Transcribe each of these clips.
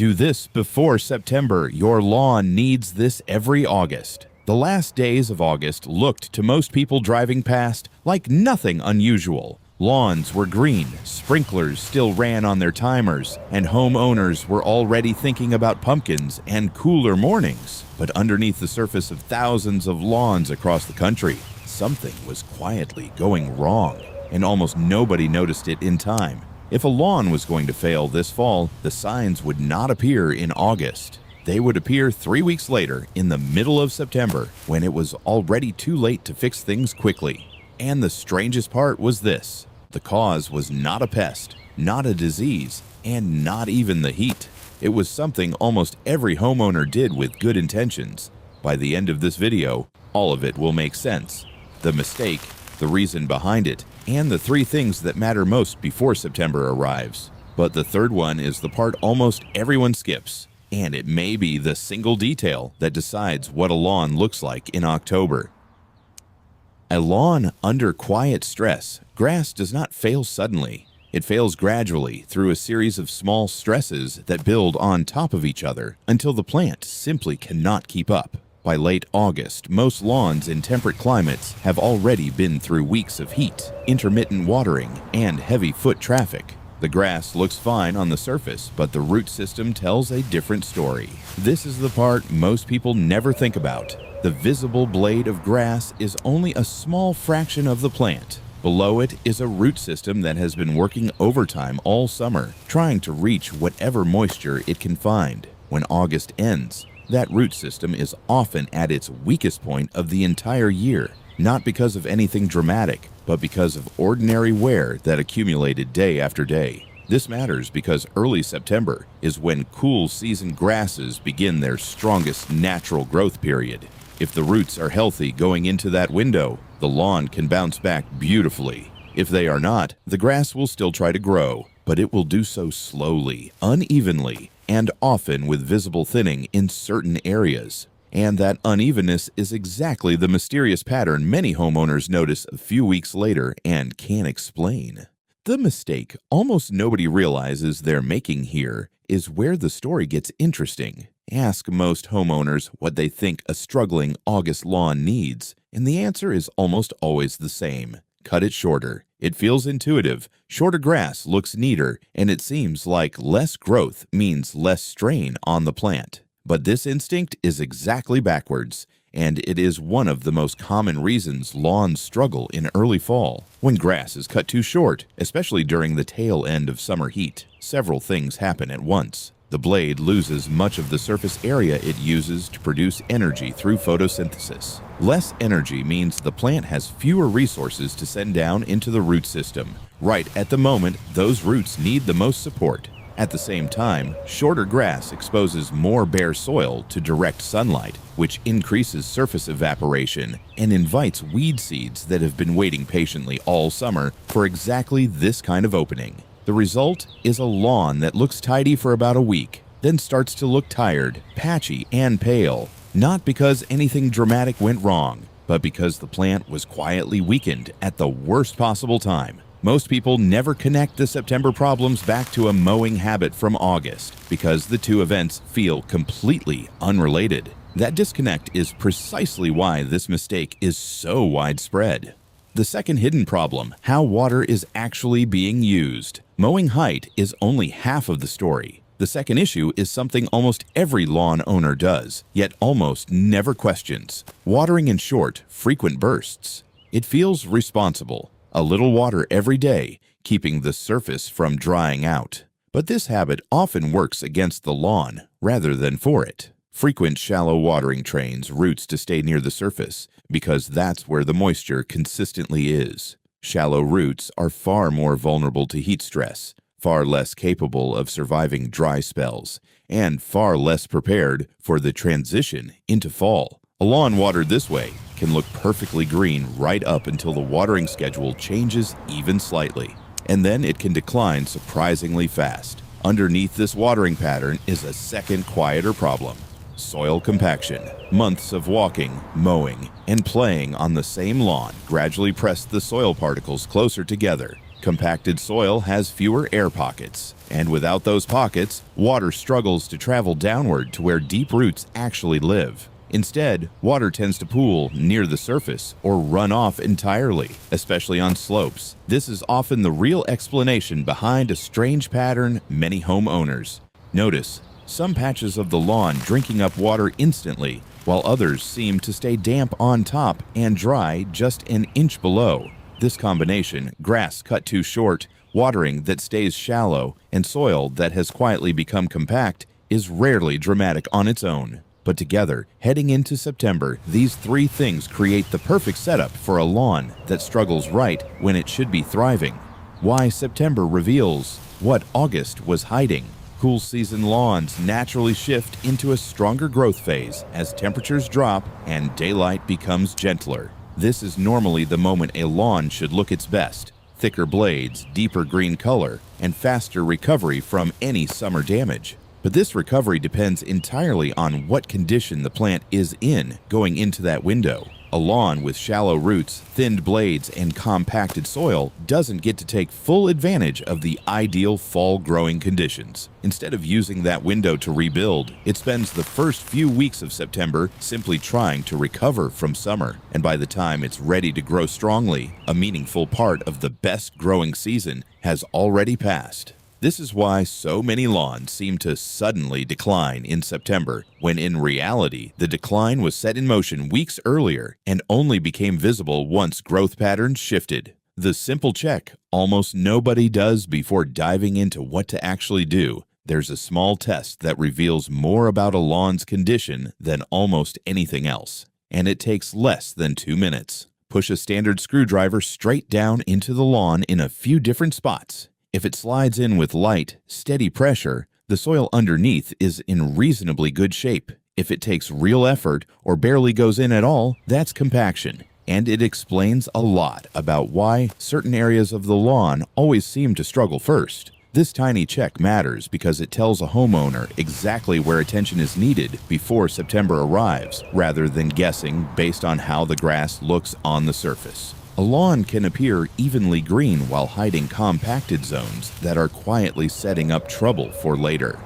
Do this before September. Your lawn needs this every August. The last days of August looked to most people driving past like nothing unusual. Lawns were green, sprinklers still ran on their timers, and homeowners were already thinking about pumpkins and cooler mornings. But underneath the surface of thousands of lawns across the country, something was quietly going wrong, and almost nobody noticed it in time. If a lawn was going to fail this fall, the signs would not appear in August. They would appear 3 weeks later, in the middle of September, when it was already too late to fix things quickly. And the strangest part was this: the cause was not a pest, not a disease, and not even the heat. It was something almost every homeowner did with good intentions. By the end of this video, all of it will make sense. The mistake, the reason behind it, and the 3 things that matter most before September arrives. But the third one is the part almost everyone skips, and it may be the single detail that decides what a lawn looks like in October. A lawn under quiet stress. Grass does not fail suddenly. It fails gradually through a series of small stresses that build on top of each other until the plant simply cannot keep up. By late August, most lawns in temperate climates have already been through weeks of heat, intermittent watering, and heavy foot traffic. The grass looks fine on the surface, but the root system tells a different story. This is the part most people never think about. The visible blade of grass is only a small fraction of the plant. Below it is a root system that has been working overtime all summer, trying to reach whatever moisture it can find. When August ends, that root system is often at its weakest point of the entire year, not because of anything dramatic, but because of ordinary wear that accumulated day after day. This matters because early September is when cool season grasses begin their strongest natural growth period. If the roots are healthy going into that window, the lawn can bounce back beautifully. If they are not, the grass will still try to grow, but it will do so slowly, unevenly, and often with visible thinning in certain areas. And that unevenness is exactly the mysterious pattern many homeowners notice a few weeks later and can't explain. The mistake almost nobody realizes they're making here is where the story gets interesting. Ask most homeowners what they think a struggling August lawn needs, and the answer is almost always the same: cut it shorter. It feels intuitive. Shorter grass looks neater, and it seems like less growth means less strain on the plant. But this instinct is exactly backwards, and it is one of the most common reasons lawns struggle in early fall. When grass is cut too short, especially during the tail end of summer heat, several things happen at once. The blade loses much of the surface area it uses to produce energy through photosynthesis. Less energy means the plant has fewer resources to send down into the root system. Right at the moment, those roots need the most support. At the same time, shorter grass exposes more bare soil to direct sunlight, which increases surface evaporation and invites weed seeds that have been waiting patiently all summer for exactly this kind of opening. The result is a lawn that looks tidy for about a week, then starts to look tired, patchy, and pale. Not because anything dramatic went wrong, but because the plant was quietly weakened at the worst possible time. Most people never connect the September problems back to a mowing habit from August because the two events feel completely unrelated. That disconnect is precisely why this mistake is so widespread. The second hidden problem: how water is actually being used. Mowing height is only half of the story. The second issue is something almost every lawn owner does, yet almost never questions: watering in short, frequent bursts. It feels responsible. A little water every day, keeping the surface from drying out. But this habit often works against the lawn rather than for it. Frequent shallow watering trains roots to stay near the surface because that's where the moisture consistently is. Shallow roots are far more vulnerable to heat stress, far less capable of surviving dry spells, and far less prepared for the transition into fall. A lawn watered this way can look perfectly green right up until the watering schedule changes even slightly, and then it can decline surprisingly fast. Underneath this watering pattern is a second, quieter problem: soil compaction. Months of walking, mowing, and playing on the same lawn gradually press the soil particles closer together. Compacted soil has fewer air pockets, and without those pockets, water struggles to travel downward to where deep roots actually live. Instead, water tends to pool near the surface or run off entirely, especially on slopes. This is often the real explanation behind a strange pattern many homeowners notice. Some patches of the lawn drinking up water instantly, while others seem to stay damp on top and dry just an inch below. This combination, grass cut too short, watering that stays shallow, and soil that has quietly become compact, is rarely dramatic on its own. But together, heading into September, these three things create the perfect setup for a lawn that struggles right when it should be thriving. Why September reveals what August was hiding. Cool season lawns naturally shift into a stronger growth phase as temperatures drop and daylight becomes gentler. This is normally the moment a lawn should look its best. Thicker blades, deeper green color, and faster recovery from any summer damage. But this recovery depends entirely on what condition the plant is in going into that window. A lawn with shallow roots, thinned blades, and compacted soil doesn't get to take full advantage of the ideal fall growing conditions. Instead of using that window to rebuild, it spends the first few weeks of September simply trying to recover from summer. And by the time it's ready to grow strongly, a meaningful part of the best growing season has already passed. This is why so many lawns seem to suddenly decline in September, when in reality, the decline was set in motion weeks earlier and only became visible once growth patterns shifted. The simple check almost nobody does before diving into what to actually do. There's a small test that reveals more about a lawn's condition than almost anything else, and it takes less than 2 minutes. Push a standard screwdriver straight down into the lawn in a few different spots. If it slides in with light, steady pressure, the soil underneath is in reasonably good shape. If it takes real effort or barely goes in at all, that's compaction. And it explains a lot about why certain areas of the lawn always seem to struggle first. This tiny check matters because it tells a homeowner exactly where attention is needed before September arrives, rather than guessing based on how the grass looks on the surface. A lawn can appear evenly green while hiding compacted zones that are quietly setting up trouble for later.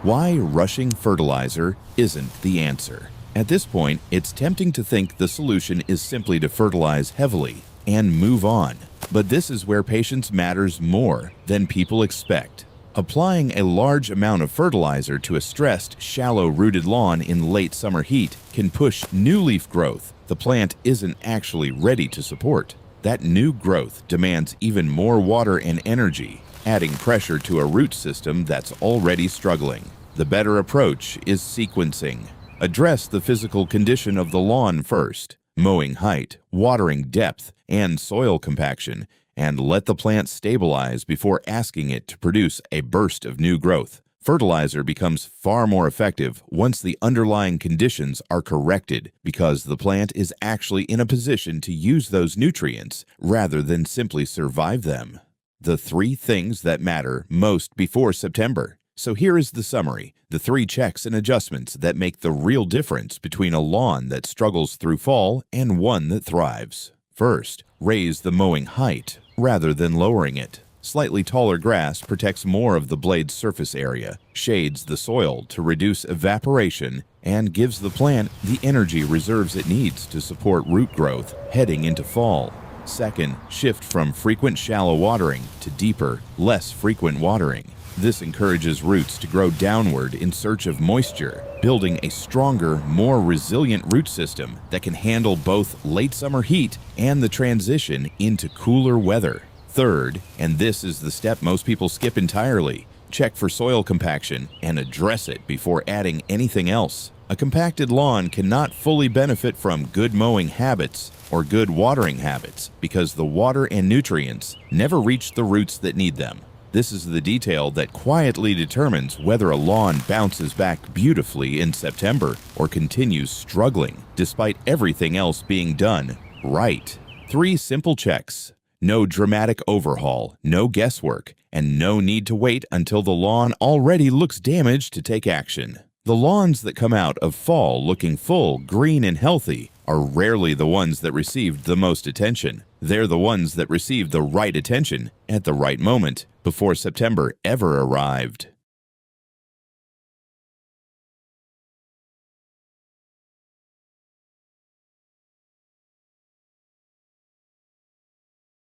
Why rushing fertilizer isn't the answer. At this point, it's tempting to think the solution is simply to fertilize heavily and move on. But this is where patience matters more than people expect. Applying a large amount of fertilizer to a stressed, shallow-rooted lawn in late summer heat can push new leaf growth the plant isn't actually ready to support. That new growth demands even more water and energy, adding pressure to a root system that's already struggling. The better approach is sequencing. Address the physical condition of the lawn first, mowing height, watering depth, and soil compaction, and let the plant stabilize before asking it to produce a burst of new growth. Fertilizer becomes far more effective once the underlying conditions are corrected because the plant is actually in a position to use those nutrients rather than simply survive them. The three things that matter most before September. So here is the summary, the three checks and adjustments that make the real difference between a lawn that struggles through fall and one that thrives. First, raise the mowing height rather than lowering it. Slightly taller grass protects more of the blade's surface area, shades the soil to reduce evaporation, and gives the plant the energy reserves it needs to support root growth heading into fall. Second, shift from frequent shallow watering to deeper, less frequent watering. This encourages roots to grow downward in search of moisture, building a stronger, more resilient root system that can handle both late summer heat and the transition into cooler weather. Third, and this is the step most people skip entirely, check for soil compaction and address it before adding anything else. A compacted lawn cannot fully benefit from good mowing habits or good watering habits because the water and nutrients never reach the roots that need them. This is the detail that quietly determines whether a lawn bounces back beautifully in September or continues struggling, despite everything else being done right. 3 simple checks. No dramatic overhaul, no guesswork, and no need to wait until the lawn already looks damaged to take action. The lawns that come out of fall looking full, green, and healthy are rarely the ones that received the most attention. They're the ones that received the right attention at the right moment before September ever arrived.